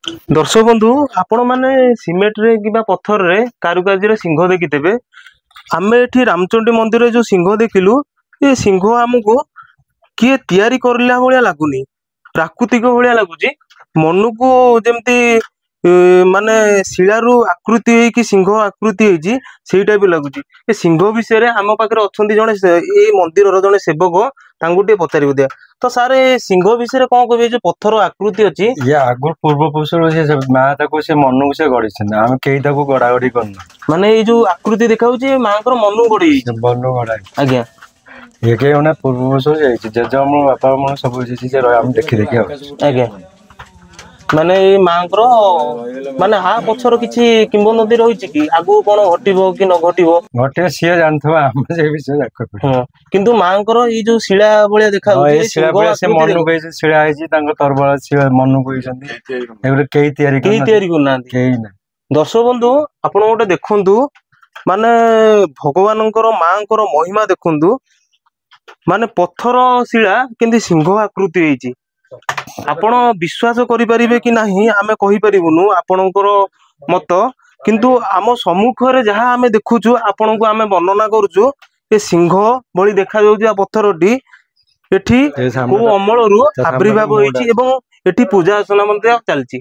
दर्शक बंधु आपण मैंने सिमेंट रे कि पत्थर रे कारुकार्य सिंह देखिथे। आम एठी रामचंडी मंदिर जो सिंह देखिलु ये सिंह आमको किए तैयारी करला भाया लगुनि, प्राकृतिक भाया लगुच मन को जमती माने शिलारू आकृति कि सिंह आकृति सेटा भी लगुच। ए सिंह विषय रे आम पाखे अच्छा जड़े ये मंदिर जड़े सेवक तांगु टे पचारि दिया तो सार सिंह विषय रे कौन कहे जो पत्थर आकृति अच्छी ये आगु पूर्व पुरुष माँ से मन को से गढ़ी आम कई गड़ा गड़ी करना माने ये जो आकृति देखा माँ मन गढ़ी मन गढ़ा आज्ञा ये कई पूर्व पुरुष जेज बापा मन सब देखी देखी आज्ञा माने माँ माने हा पछर किछि किंवदंती रही कि आगु कौन घटो कि न घटो घटे सी जानते किंतु माँ ये जो शिला भाया देखा मन को शिला तरबल मन को कई करना। दर्शक बंधु आपण गोटे देखु माने भगवान माँ महिमा देखु माने पत्थर शिला किंतु सिंह आकृति होती आपण विश्वास करें कि नहीं आमे कहि परिबुनु आपणकर मत किंतु आम सम्मुख रे जहाँ आमे देखुचु आपण को आमे वर्णना करूचु ये सिंह भली देखा जाउछि पत्थरटी एठी को अमलरू आविर्भाव होइछि एवं एठी पूजा अर्चना मंत्र चलछि।